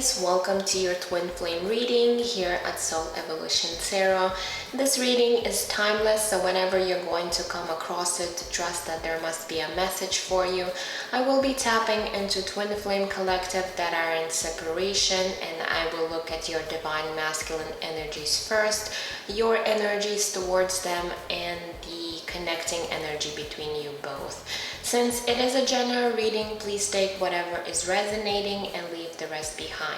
Pisces, welcome to your twin flame reading here at Soul Evolution Tarot. This reading is timeless, so whenever you're going to come across it, trust that there must be a message for you. I will be tapping into twin flame collective that are in separation, and I will look at your divine masculine energies first, your energies towards them, and the connecting energy between you both. Since it is a general reading, please take whatever is resonating and leave the rest behind.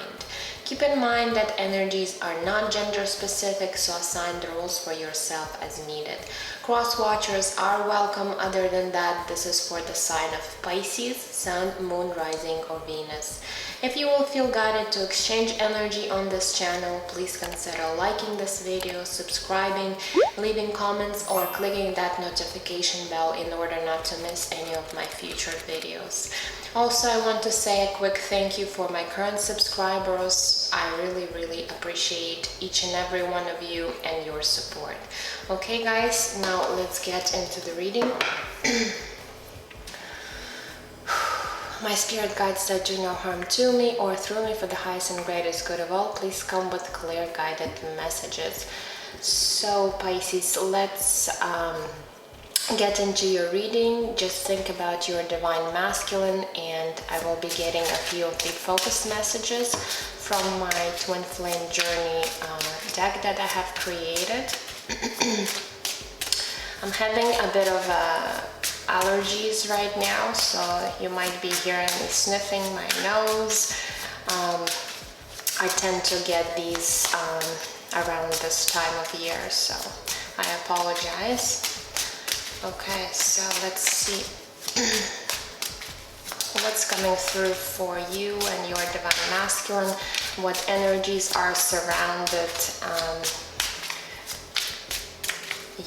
Keep in mind that energies are not gender specific, so assign the rules for yourself as needed. Cross watchers are welcome. Other than that, this is for the sign of Pisces, Sun, Moon, Rising, or Venus. If you will feel guided to exchange energy on this channel, please consider liking this video, subscribing, leaving comments, or clicking that notification bell in order not to miss any of my future videos. Also, I want to say a quick thank you for my current subscribers. I really appreciate each and every one of you and your support. Okay guys, now let's get into the reading. My spirit guides that do no harm to me or through me for the highest and greatest good of all, please come with clear guided messages. So Pisces, let's get into your reading. Just think about your divine masculine, and I will be getting a few of the focus messages from my twin flame journey deck that I have created. I'm having a bit of allergies right now, so you might be hearing me sniffing my nose. I tend to get these around this time of year, so I apologize. Okay, so let's see what's coming through for you and your divine masculine, what energies are surrounded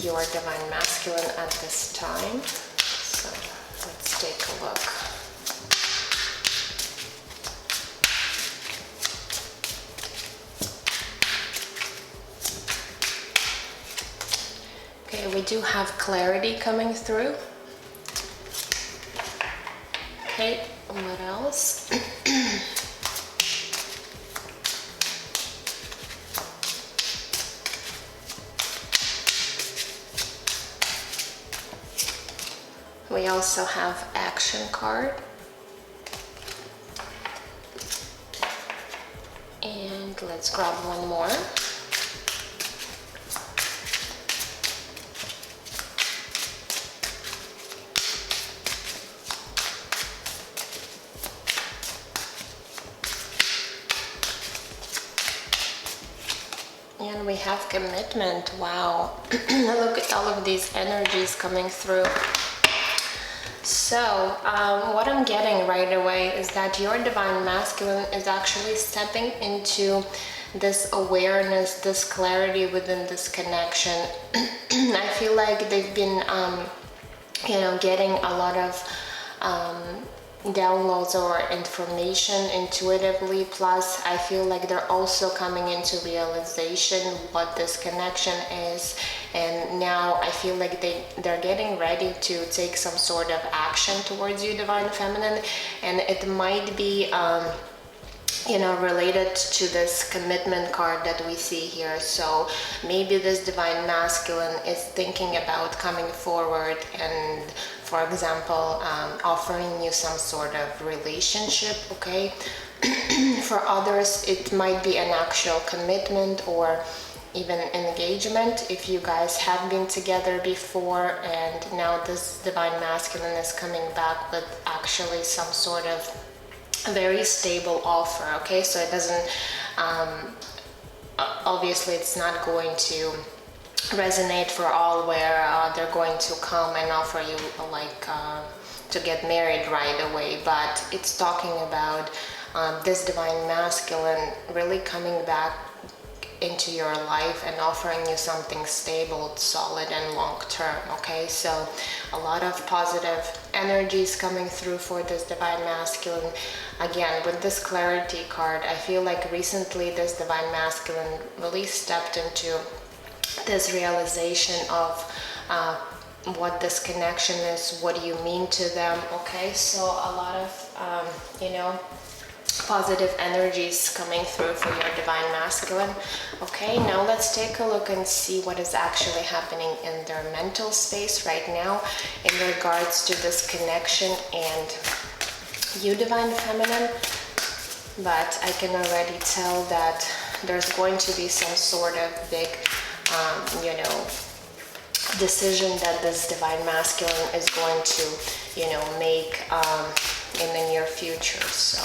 your divine masculine at this time. So let's take a look. Okay, we do have clarity coming through. Okay, what else? We also have action card. And let's grab one more. And we have commitment. Wow. Look at all of these energies coming through. So what I'm getting right away is that your divine masculine is actually stepping into this awareness, this clarity within this connection. I feel like they've been getting a lot of downloads or information intuitively, plus I feel like they're also coming into realization what this connection is, and now I feel like they're getting ready to take some sort of action towards you, divine feminine, and it might be related to this commitment card that we see here. So maybe this divine masculine is thinking about coming forward and, for example, offering you some sort of relationship, okay? For others, it might be an actual commitment or even engagement if you guys have been together before, and now this divine masculine is coming back with actually some sort of very stable offer, okay? So it doesn't obviously it's not going to resonate for all where they're going to come and offer you to get married right away, but it's talking about this divine masculine really coming back into your life and offering you something stable, solid, and long-term, okay? So a lot of positive energies coming through for this divine masculine. Again, with this clarity card, I feel like recently this divine masculine really stepped into this realization of what this connection is, what do you mean to them, okay? So a lot of positive energies coming through for your divine masculine. Okay, now let's take a look and see what is actually happening in their mental space right now in regards to this connection and you, divine feminine. But I can already tell that there's going to be some sort of big, you know, decision that this divine masculine is going to, you know, make in the near future. So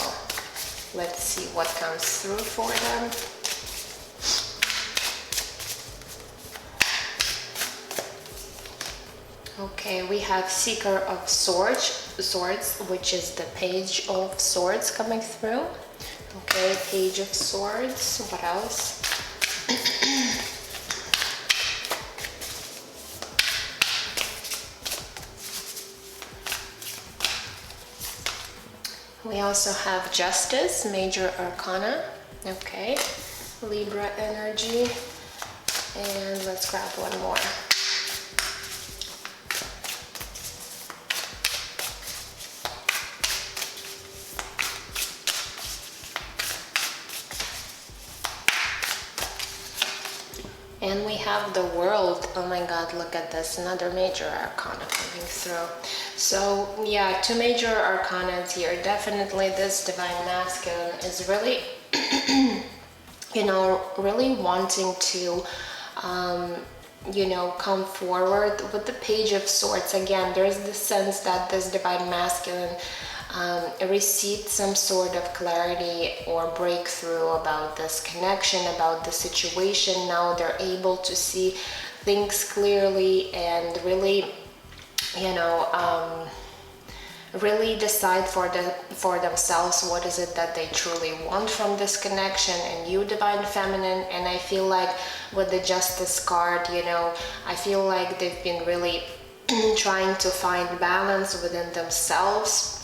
let's see what comes through for them. Okay, we have Seeker of Swords, which is the Page of Swords coming through. Okay, Page of Swords. What else? We also have Justice, Major Arcana. Okay, Libra energy. And let's grab one more. And we have the World. Oh my God, look at this, another major arcana coming through. So yeah, two major arcanas here. Definitely this divine masculine is really, you know, really wanting to, you know, come forward with the Page of Swords. Again, there's the sense that this divine masculine received some sort of clarity or breakthrough about this connection, about the situation. Now they're able to see things clearly and really, you know, really decide for themselves what is it that they truly want from this connection. And you, divine feminine, and I feel like with the Justice card, you know, I feel like they've been really trying to find balance within themselves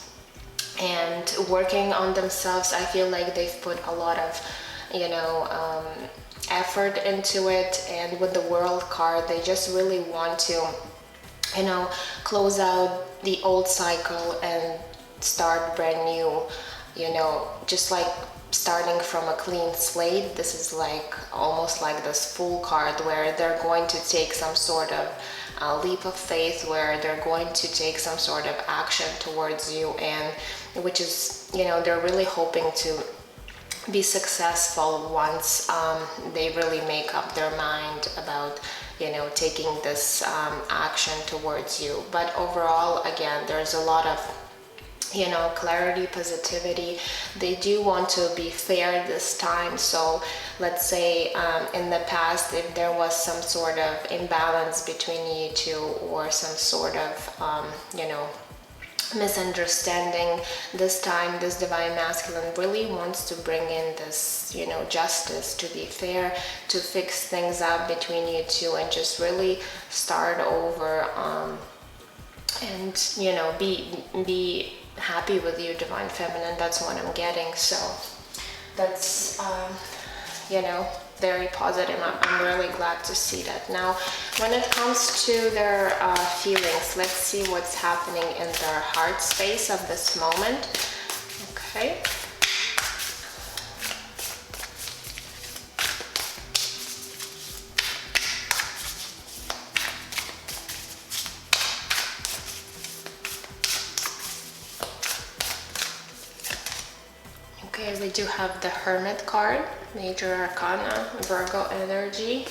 and working on themselves. I feel like they've put a lot of, you know, effort into it. And with the World card, they just really want to, you know, close out the old cycle and start brand new, you know, just like starting from a clean slate. This is like almost like this Fool card, where they're going to take some sort of leap of faith, where they're going to take some sort of action towards you, and which is, you know, they're really hoping to be successful once they really make up their mind about, you know, taking this action towards you. But overall, again, there's a lot of, you know, clarity, positivity. They do want to be fair this time. So let's say in the past, if there was some sort of imbalance between you two, or some sort of, you know, misunderstanding, this time this divine masculine really wants to bring in this, you know, justice, to be fair, to fix things up between you two, and just really start over, and, you know, be happy with you, divine feminine. That's what I'm getting. So that's you know, very positive. I'm really glad to see that. Now when it comes to their feelings, let's see what's happening in their heart space of this moment. Okay, we do have the Hermit card, Major Arcana, Virgo energy.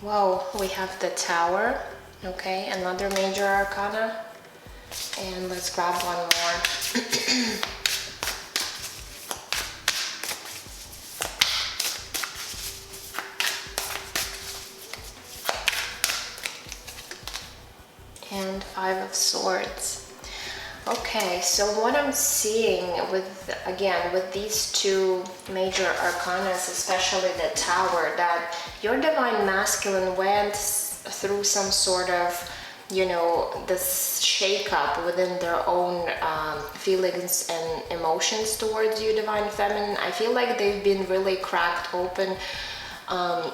Whoa, we have the Tower. Okay, another Major Arcana. And let's grab one more. And Five of Swords. Okay, so what I'm seeing with, again, with these two major arcanas, especially the Tower, that your divine masculine went through some sort of, you know, this shake-up within their own feelings and emotions towards you, Divine Feminine. I feel like they've been really cracked open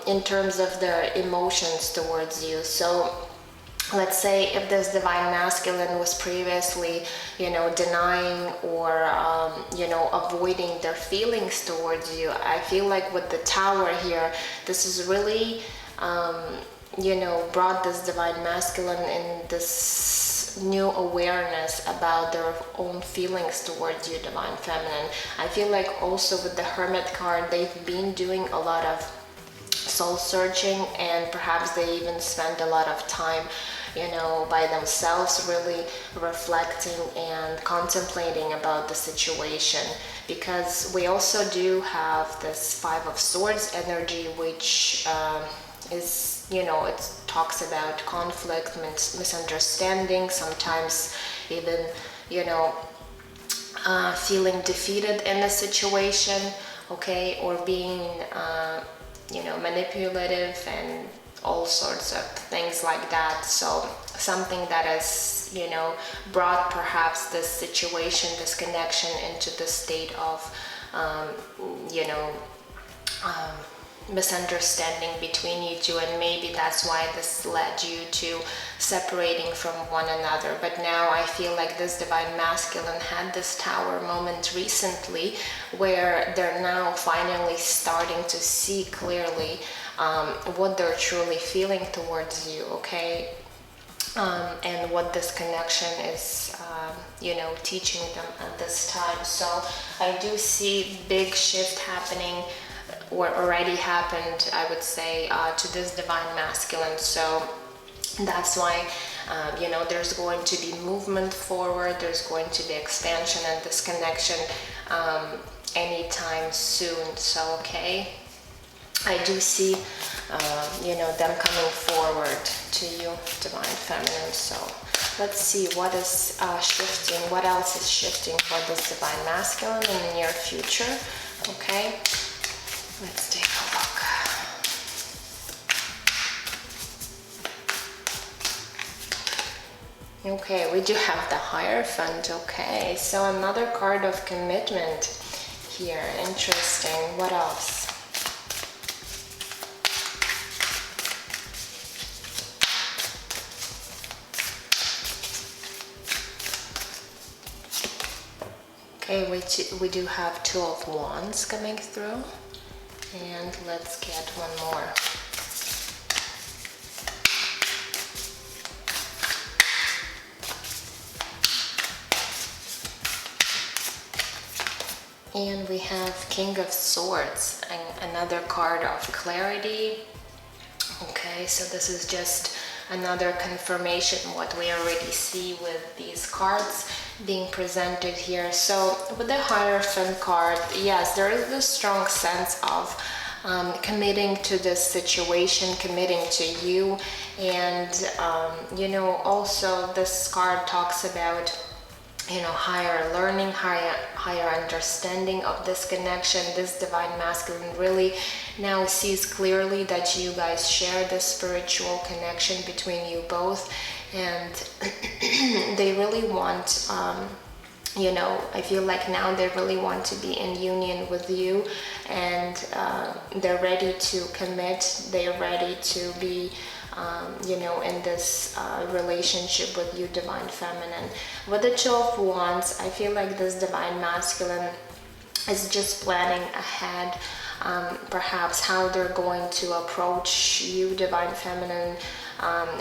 in terms of their emotions towards you. So let's say if this Divine Masculine was previously, you know, denying or, you know, avoiding their feelings towards you, I feel like with the Tower here, this is really, you know, brought this Divine Masculine in this new awareness about their own feelings towards you, Divine Feminine. I feel like also with the Hermit card, they've been doing a lot of soul searching, and perhaps they even spend a lot of time, you know, by themselves, really reflecting and contemplating about the situation, because we also do have this Five of Swords energy, which is, you know, it talks about conflict, misunderstanding, sometimes even, you know, feeling defeated in a situation, okay, or being you know, manipulative and all sorts of things like that. So something that has, you know, brought perhaps this situation, this connection into the state of, you know, misunderstanding between you two, and maybe that's why this led you to separating from one another. But now I feel like this Divine Masculine had this Tower moment recently, where they're now finally starting to see clearly what they're truly feeling towards you, okay? And what this connection is, you know, teaching them at this time. So I do see big shift happening, or already happened, I would say, to this Divine Masculine. So that's why, you know, there's going to be movement forward, there's going to be expansion and this connection anytime soon. So, okay, I do see, you know, them coming forward to you, Divine Feminine. So let's see what is shifting, what else is shifting for this Divine Masculine in the near future, okay? Let's take a look. Okay, we do have the Hierophant. Okay, so another card of commitment here. Interesting. What else? Okay, we do have Two of Wands coming through. And let's get one more. And we have King of Swords, and another card of clarity. Okay, so this is just another confirmation what we already see with these cards being presented here. So with the Hierophant card, yes, there is this strong sense of committing to this situation, committing to you, and you know, also this card talks about, you know, higher learning, higher understanding of this connection. This Divine Masculine really now sees clearly that you guys share this spiritual connection between you both, and they really want, you know, I feel like now they really want to be in union with you, and they're ready to commit, they're ready to be you know, in this relationship with you, Divine Feminine. With the Two of Wands, I feel like this Divine Masculine is just planning ahead, perhaps how they're going to approach you, Divine Feminine,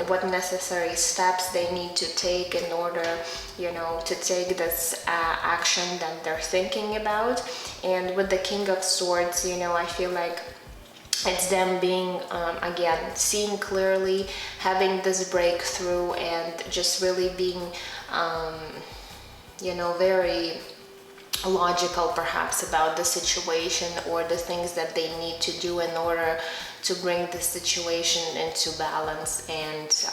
what necessary steps they need to take in order, you know, to take this action that they're thinking about. And with the King of Swords, you know, I feel like it's them being, again, seeing clearly, having this breakthrough, and just really being, you know, very logical perhaps about the situation or the things that they need to do in order to bring the situation into balance, and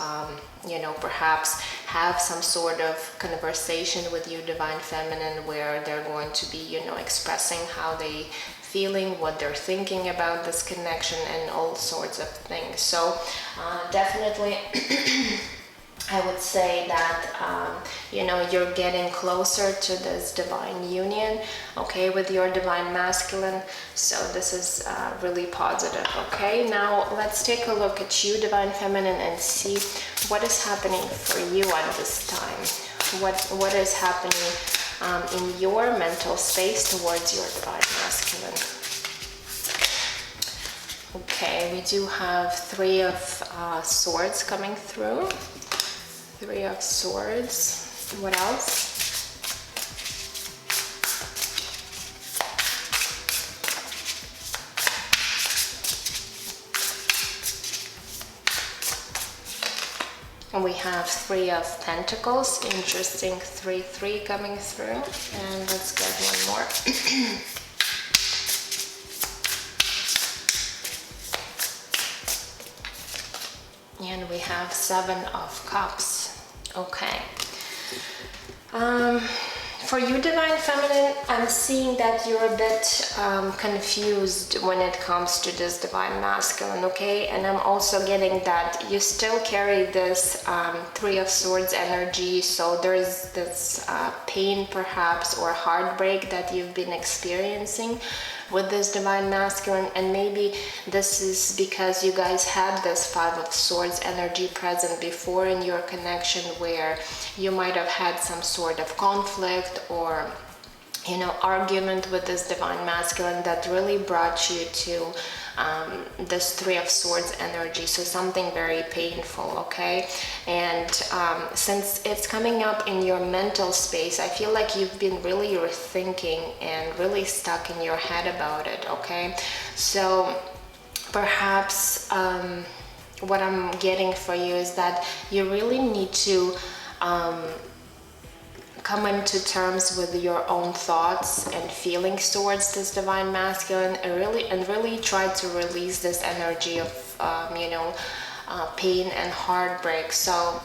you know, perhaps have some sort of conversation with you, Divine Feminine, where they're going to be, you know, expressing how they feeling, what they're thinking about this connection, and all sorts of things. So definitely I would say that, you know, you're getting closer to this divine union, okay, with your divine masculine. So this is really positive, okay? Now let's take a look at you, divine feminine, and see what is happening for you at this time. What is happening in your mental space towards your divine masculine. Okay, we do have Three of Swords coming through. Three of Swords. What else? And we have Three of Pentacles. Interesting 3-3 coming through. And let's get one more. And we have Seven of Cups. Okay. For you, divine feminine, I'm seeing that you're a bit confused when it comes to this divine masculine, okay? And I'm also getting that you still carry this Three of Swords energy, so there's this pain perhaps or heartbreak that you've been experiencing with this divine masculine, and maybe this is because you guys had this Five of Swords energy present before in your connection, where you might have had some sort of conflict or, you know, argument with this divine masculine that really brought you to this Three of Swords energy, so something very painful, okay? And since it's coming up in your mental space, I feel like you've been really rethinking and really stuck in your head about it, okay? So perhaps what I'm getting for you is that you really need to come into terms with your own thoughts and feelings towards this divine masculine, and really try to release this energy of you know, pain and heartbreak. So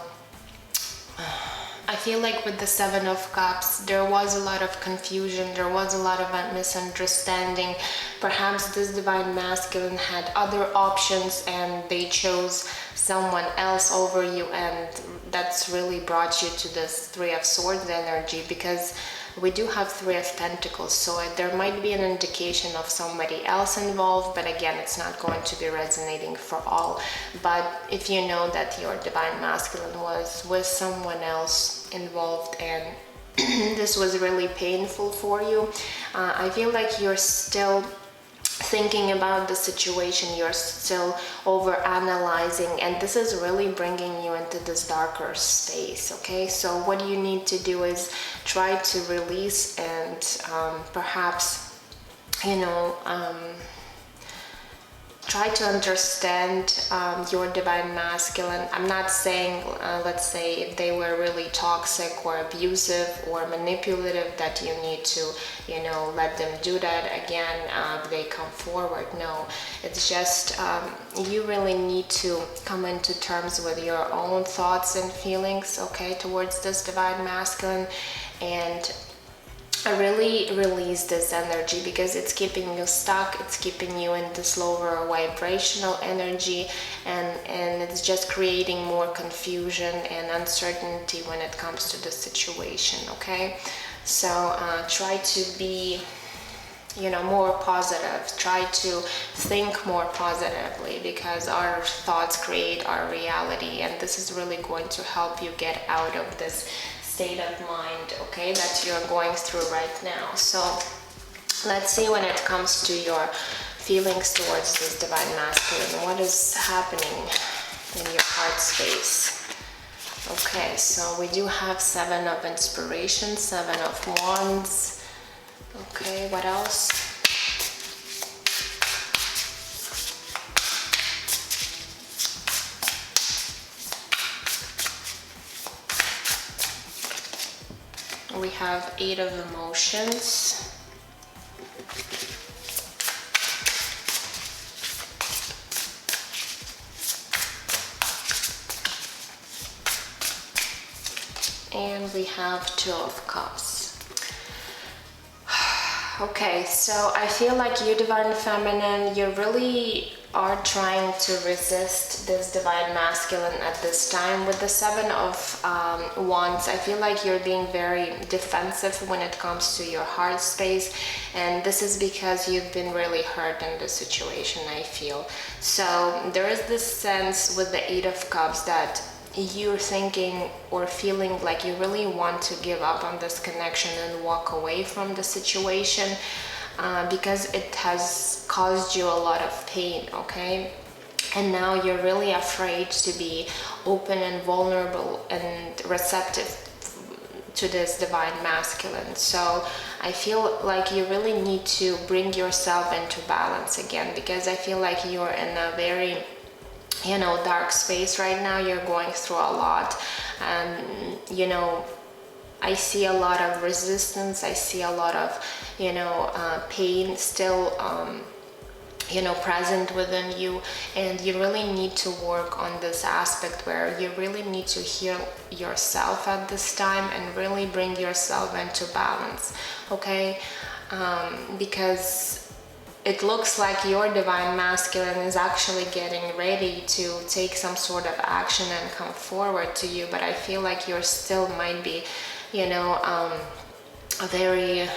I feel like with the Seven of Cups, there was a lot of confusion, there was a lot of misunderstanding. Perhaps this divine masculine had other options and they chose someone else over you, and that's really brought you to this Three of Swords energy, because we do have Three of Pentacles, so there might be an indication of somebody else involved, but again, it's not going to be resonating for all. But if you know that your divine masculine was with someone else involved and this was really painful for you, I feel like you're still thinking about the situation, you're still over analyzing, and this is really bringing you into this darker space, okay? So what you need to do is try to release and perhaps, you know, try to understand your divine masculine. I'm not saying, let's say, if they were really toxic or abusive or manipulative, that you need to, you know, let them do that again, they come forward. No, it's just you really need to come into terms with your own thoughts and feelings, okay, towards this divine masculine, and really release this energy, because it's keeping you stuck, it's keeping you in this lower vibrational energy, and it's just creating more confusion and uncertainty when it comes to the situation, okay? So try to be, you know, more positive, try to think more positively, because our thoughts create our reality, and this is really going to help you get out of this state of mind, okay, that you're going through right now. So let's see, when it comes to your feelings towards this divine masculine, what is happening in your heart space? Okay, so we do have Seven of Inspiration, Seven of Wands. Okay, what else? We have Eight of Emotions. And we have Two of Cups. Okay, so I feel like you, divine feminine, you're really are trying to resist this divine masculine at this time. With the Seven of Wands, I feel like you're being very defensive when it comes to your heart space, and this is because you've been really hurt in this situation, I feel. So there is this sense with the Eight of Cups that you're thinking or feeling like you really want to give up on this connection and walk away from the situation. Because it has caused you a lot of pain, okay? And now you're really afraid to be open and vulnerable and receptive to this divine masculine. So I feel like you really need to bring yourself into balance again, because I feel like you're in a very, you know, dark space right now. You're going through a lot, and you know, I see a lot of resistance. I see a lot of, you know, pain still, you know, present within you. And you really need to work on this aspect where you really need to heal yourself at this time and really bring yourself into balance, okay? Because it looks like your divine masculine is actually getting ready to take some sort of action and come forward to you, but I feel like you're still might be, you know, very,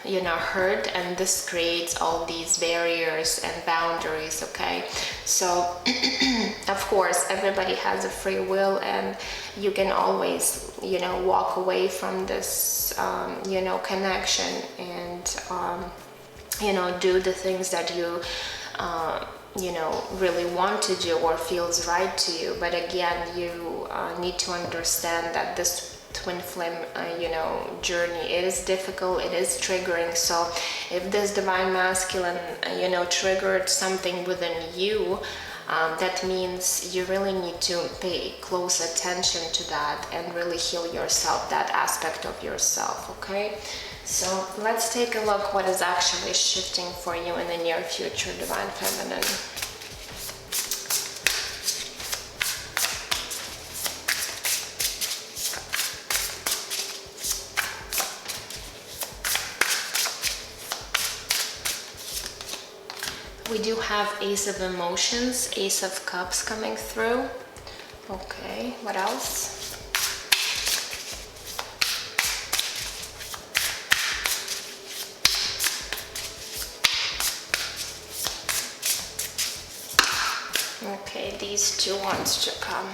you know, hurt, and this creates all these barriers and boundaries, okay? So of course everybody has a free will, and you can always, you know, walk away from this, you know, connection, and you know, do the things that you you know, really want to do or feels right to you. But again, you need to understand that this twin flame, you know, journey, it is difficult, it is triggering. So if this divine masculine, you know, triggered something within you, that means you really need to pay close attention to that and really heal yourself, that aspect of yourself, okay? So let's take a look what is actually shifting for you in the near future, divine feminine. We do have Ace of Emotions, Ace of Cups coming through. Okay, what else? Okay, these two wants to come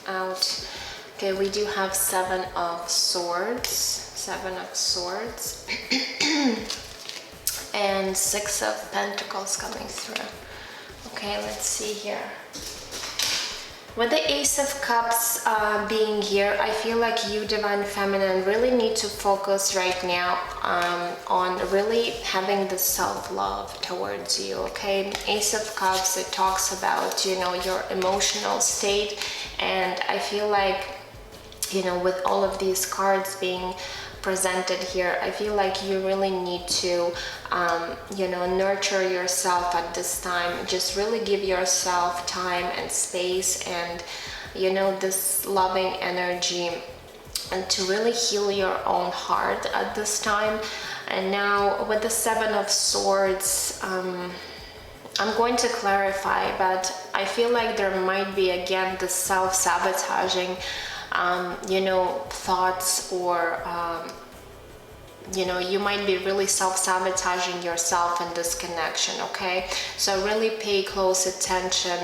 out. Okay, we do have Seven of Swords, Seven of Swords. And Six of Pentacles coming through. Okay, let's see here. With the Ace of Cups being here, I feel like you, divine feminine, really need to focus right now on really having the self-love towards you, okay? Ace of Cups, it talks about, you know, your emotional state, and I feel like, you know, with all of these cards being presented here, I feel like you really need to you know, nurture yourself at this time. Just really give yourself time and space and, you know, this loving energy, and to really heal your own heart at this time. And now with the Seven of Swords, I'm going to clarify, but I feel like there might be again the self-sabotaging you know, thoughts, or you know, you might be really self-sabotaging yourself in this connection, okay? So really pay close attention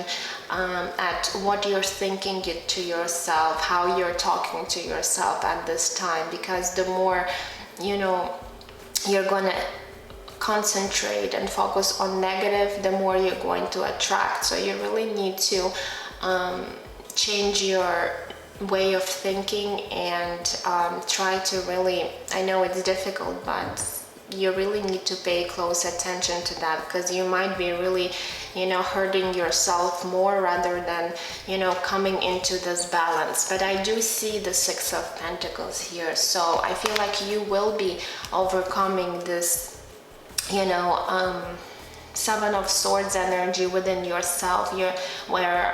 at what you're thinking to yourself, how you're talking to yourself at this time, because the more, you know, you're gonna concentrate and focus on negative, the more you're going to attract. So you really need to change your way of thinking and try to really, I know it's difficult, but you really need to pay close attention to that, because you might be really, you know, hurting yourself more rather than, you know, coming into this balance. But I do see the Six of Pentacles here, so I feel like you will be overcoming this, you know, Seven of Swords energy within yourself, where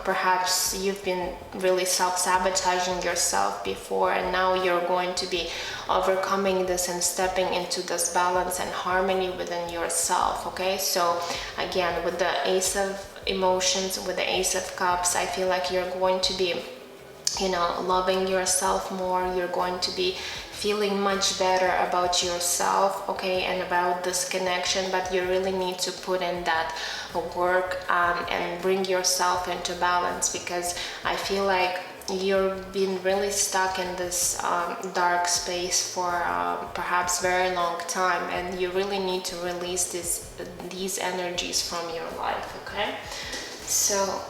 perhaps you've been really self-sabotaging yourself before, and now you're going to be overcoming this and stepping into this balance and harmony within yourself. Okay, so again, with the Ace of Emotions, with the Ace of Cups, I feel like you're going to be, you know, loving yourself more. You're going to be feeling much better about yourself, okay, and about this connection, but you really need to put in that work and bring yourself into balance, because I feel like you've been really stuck in this dark space for perhaps very long time, and you really need to release these energies from your life. Okay, so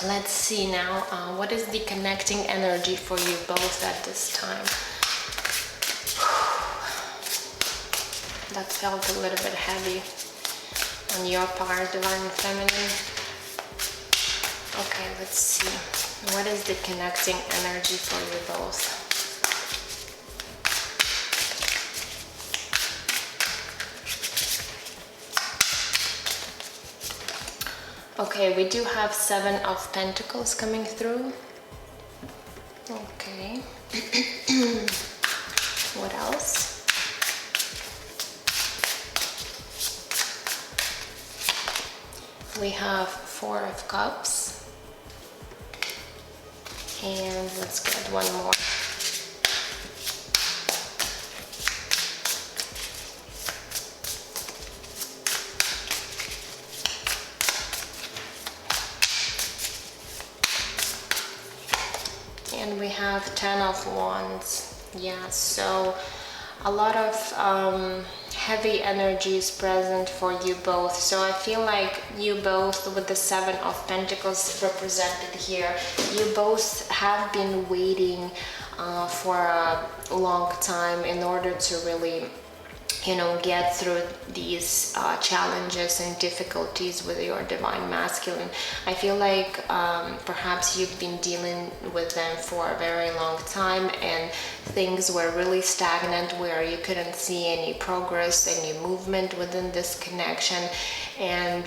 let's see now, what is the connecting energy for you both at this time? That felt a little bit heavy on your part, Divine Feminine. Okay, let's see. What is the connecting energy for you both? Okay, we do have Seven of Pentacles coming through. Okay. What else? We have Four of Cups. And let's get one more. And we have Ten of Wands. Yeah, so a lot of heavy energy is present for you both. So I feel like you both, with the Seven of Pentacles represented here, you both have been waiting for a long time in order to really, you know, get through these challenges and difficulties with your Divine Masculine. I feel like perhaps you've been dealing with them for a very long time, and things were really stagnant, where you couldn't see any progress, any movement within this connection. And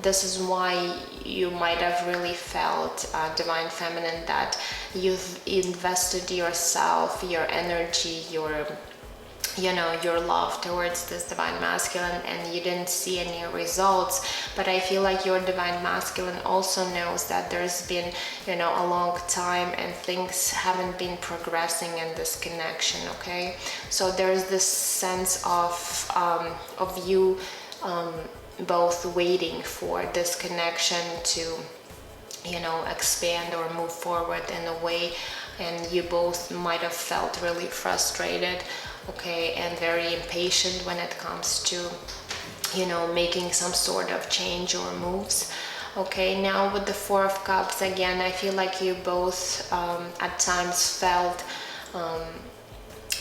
this is why you might have really felt, Divine Feminine, that you've invested yourself, your energy, your love towards this Divine Masculine, and you didn't see any results. But I feel like your Divine Masculine also knows that there's been, a long time and things haven't been progressing in this connection. Okay, so there's this sense of you both waiting for this connection to expand or move forward in a way, and you both might have felt really frustrated, okay, and very impatient when it comes to making some sort of change or moves. Okay, now with the Four of Cups, again, I feel like you both at times felt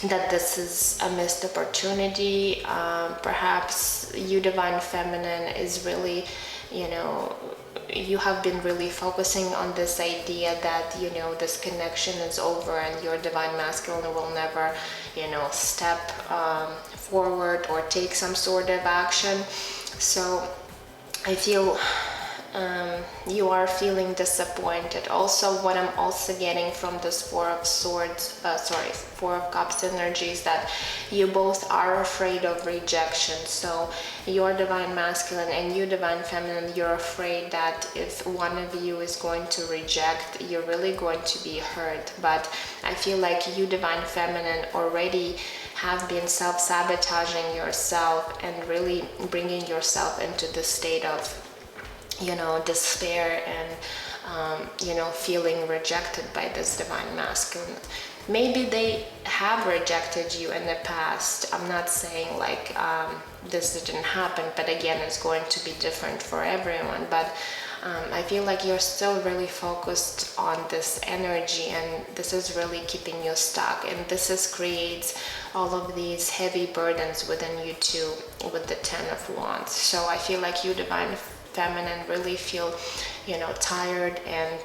that this is a missed opportunity. Perhaps you, Divine Feminine, is really, you have been really focusing on this idea that, this connection is over and your Divine Masculine will never, step forward or take some sort of action. So I feel you are feeling disappointed. Also, what I'm also getting from this Four of Cups energy is that you both are afraid of rejection. So your Divine Masculine and you, Divine Feminine, you're afraid that if one of you is going to reject, you're really going to be hurt. But I feel like you, Divine Feminine, already have been self-sabotaging yourself and really bringing yourself into the state of despair and feeling rejected by this Divine Masculine. Maybe they have rejected you in the past. I'm not saying like this didn't happen, but again, it's going to be different for everyone. But I feel like you're still really focused on this energy, and this is really keeping you stuck, and this creates all of these heavy burdens within you too, with the Ten of Wands. So I feel like you, Divine Feminine, really feel tired, and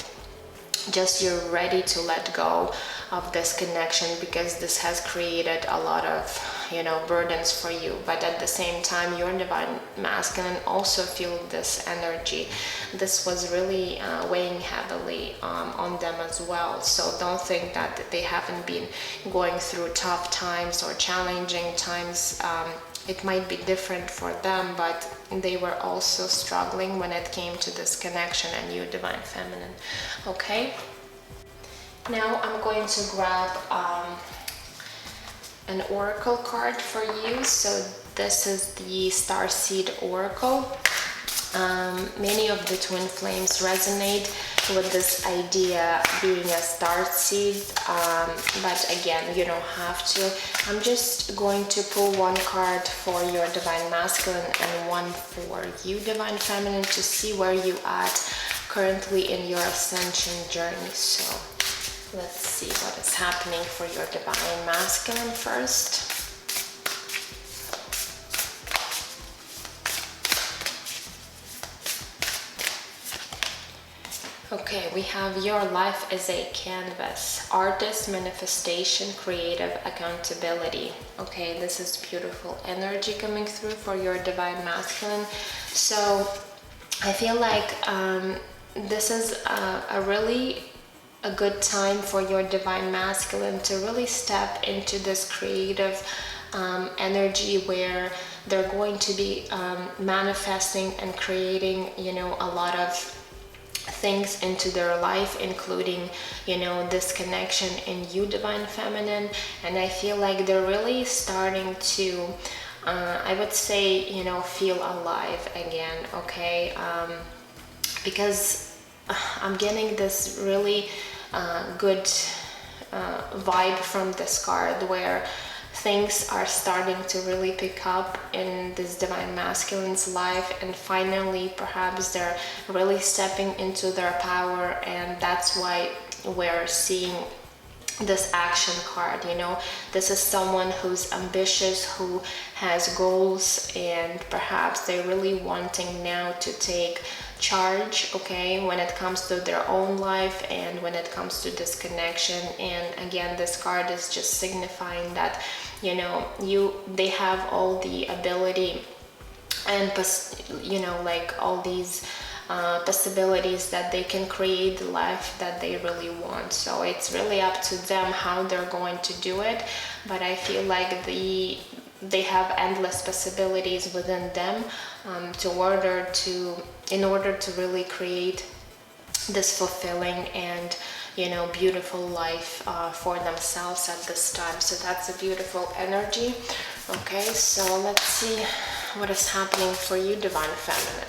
just you're ready to let go of this connection, because this has created a lot of burdens for you, but at the same time your divine masculine also feel this energy. This was really weighing heavily on them as well. So don't think that they haven't been going through tough times or challenging times. It might be different for them, but they were also struggling when it came to this connection and you divine feminine. Okay, now I'm going to grab an oracle card for you. So this is the Starseed Oracle. Many of the twin flames resonate with this idea being a star seed, but again, you don't have to. I'm just going to pull one card for your divine masculine and one for you divine feminine to see where you at currently in your ascension journey. So let's see what is happening for your divine masculine first. Okay, we have your life is a canvas, artist, manifestation, creative, accountability. Okay, this is beautiful energy coming through for your divine masculine. So I feel like this is a really a good time for your divine masculine to really step into this creative energy where they're going to be manifesting and creating, a lot of things into their life, including this connection in you divine feminine. And I feel like they're really starting to I would say feel alive again. Okay, because I'm getting this really good vibe from this card where things are starting to really pick up in this divine masculine's life, and finally perhaps they're really stepping into their power, and that's why we're seeing this action card. This is someone who's ambitious, who has goals, and perhaps they're really wanting now to take charge, okay, when it comes to their own life and when it comes to this connection. And again, this card is just signifying that they have all the ability and like all these possibilities that they can create the life that they really want. So it's really up to them how they're going to do it, but I feel like they have endless possibilities within them in order to really create this fulfilling and beautiful life for themselves at this time. So that's a beautiful energy. Okay, so let's see what is happening for you divine feminine.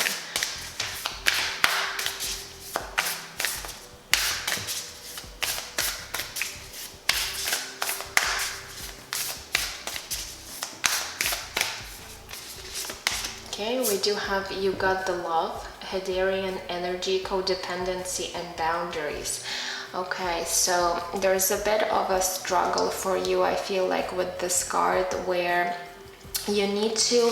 Okay, we do have you got the love, Hederian energy, codependency, and boundaries. Okay, so there's a bit of a struggle for you, I feel like, with this card, where you need to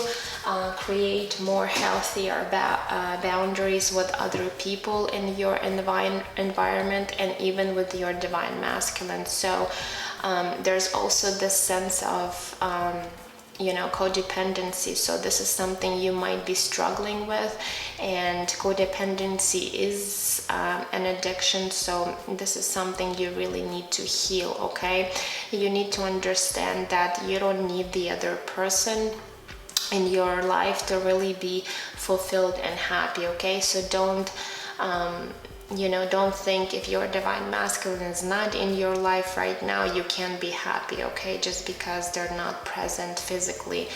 create more healthier boundaries with other people in your environment and even with your divine masculine. So there's also this sense of codependency. So this is something you might be struggling with, and codependency is an addiction. So this is something you really need to heal. Okay, you need to understand that you don't need the other person in your life to really be fulfilled and happy. Okay, so don't think if your divine masculine is not in your life right now, you can't be happy, okay, just because they're not present physically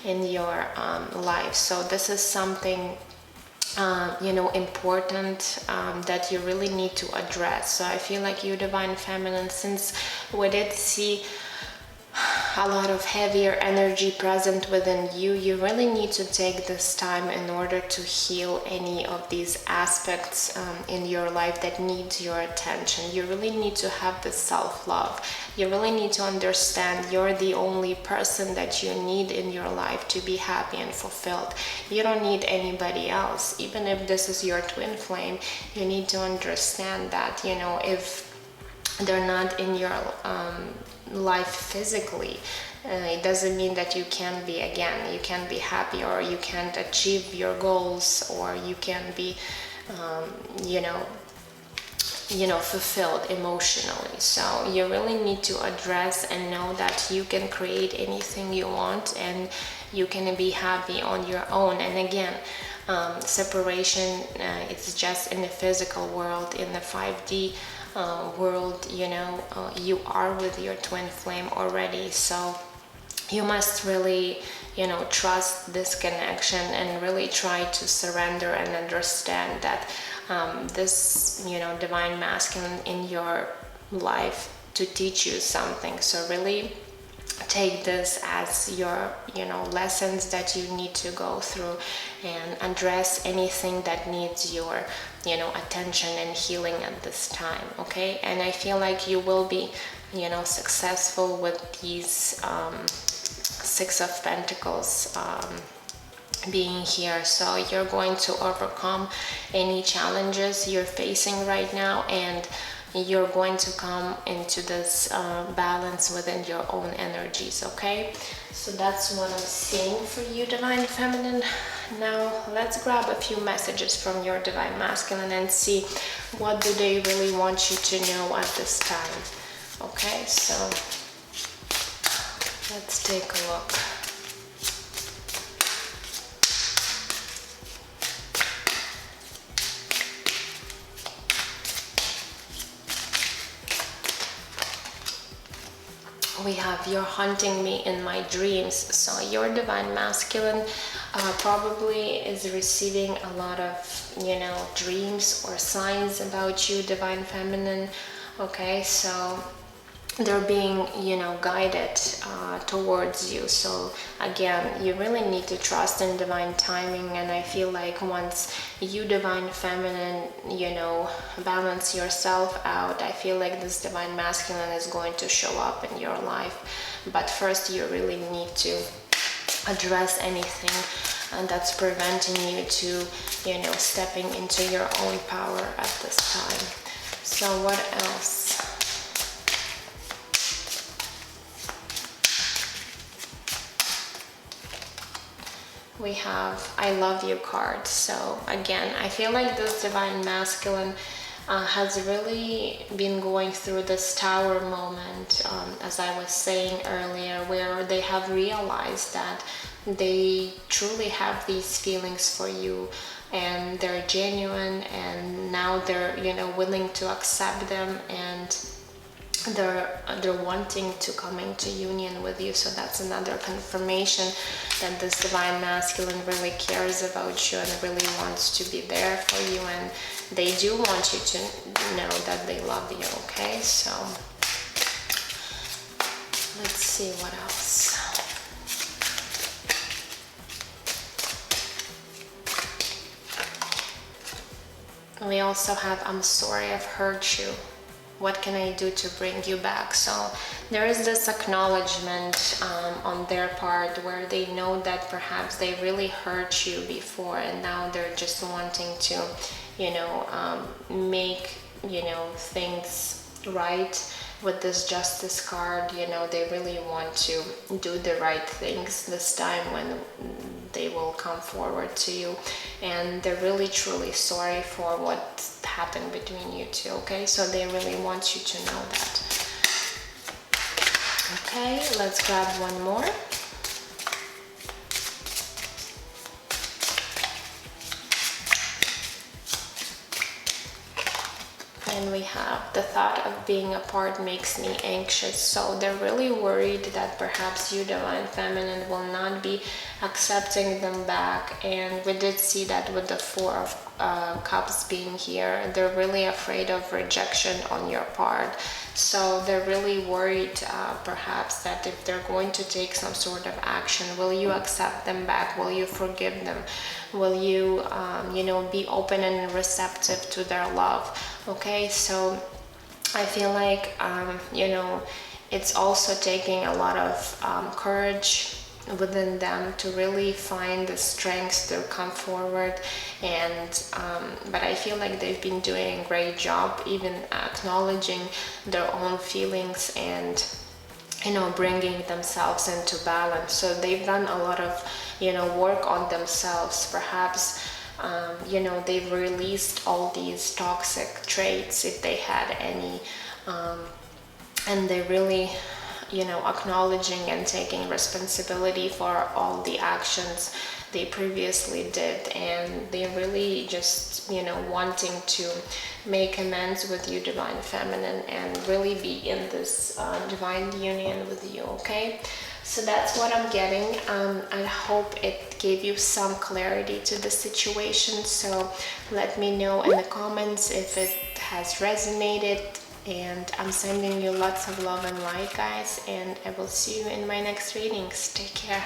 in your life. So this is something important that you really need to address. So I feel like you divine feminine, since we did see a lot of heavier energy present within you, you really need to take this time in order to heal any of these aspects in your life that needs your attention. You really need to have this self-love. You really need to understand you're the only person that you need in your life to be happy and fulfilled. You don't need anybody else. Even if this is your twin flame, you need to understand that, if they're not in your life physically, It doesn't mean that you can't be, again, you can't be happy, or you can't achieve your goals, or you can't be fulfilled emotionally. So you really need to address and know that you can create anything you want, and you can be happy on your own. And again, separation, it's just in the physical world. In the 5D world, you are with your twin flame already. So you must really trust this connection, and really try to surrender and understand that this divine masculine in your life to teach you something. So really take this as your lessons that you need to go through, and address anything that needs your attention and healing at this time. Okay, and I feel like you will be successful with these Six of Pentacles being here. So you're going to overcome any challenges you're facing right now, and you're going to come into this balance within your own energies. Okay, so that's what I'm seeing for you, Divine Feminine. Now let's grab a few messages from your Divine Masculine and see what do they really want you to know at this time. Okay, so let's take a look. We have, you're hunting me in my dreams. So your Divine Masculine probably is receiving a lot of dreams or signs about you, Divine Feminine. Okay, so they're being guided towards you. So again, you really need to trust in divine timing. And I feel like once you, Divine Feminine, balance yourself out, I feel like this Divine Masculine is going to show up in your life. But first you really need to address anything and that's preventing you to stepping into your own power at this time. So what else? We have I love you card. So again, I feel like this Divine Masculine has really been going through this Tower moment, as I was saying earlier, where they have realized that they truly have these feelings for you, and they're genuine, and now they're willing to accept them, and they're wanting to come into union with you. So that's another confirmation that this Divine Masculine really cares about you and really wants to be there for you, and they do want you to know that they love you. Okay, so let's see what else. We also have I'm sorry I've hurt you. What can I do to bring you back? So there is this acknowledgement on their part where they know that perhaps they really hurt you before, and now they're just wanting to, make, things right with this Justice card. They really want to do the right things this time when they will come forward to you, and they're really truly sorry for what happened between you two. Okay, so they really want you to know that. Okay, let's grab one more. And we have the thought of being apart makes me anxious. So they're really worried that perhaps you, Divine Feminine, will not be accepting them back. And we did see that with the Four of Cups being here. They're really afraid of rejection on your part. So they're really worried perhaps that if they're going to take some sort of action, will you accept them back? Will you forgive them? Will you, be open and receptive to their love? Okay, so I feel like, it's also taking a lot of courage within them to really find the strength to come forward. And but I feel like they've been doing a great job even acknowledging their own feelings and bringing themselves into balance. So they've done a lot of, work on themselves. Perhaps, they've released all these toxic traits if they had any, and they really, acknowledging and taking responsibility for all the actions they previously did, and they really just, wanting to make amends with you, Divine Feminine, and really be in this divine union with you. Okay, so that's what I'm getting. I hope it gave you some clarity to the situation. So let me know in the comments if it has resonated, and I'm sending you lots of love and light, guys, and I will see you in my next readings. Take care.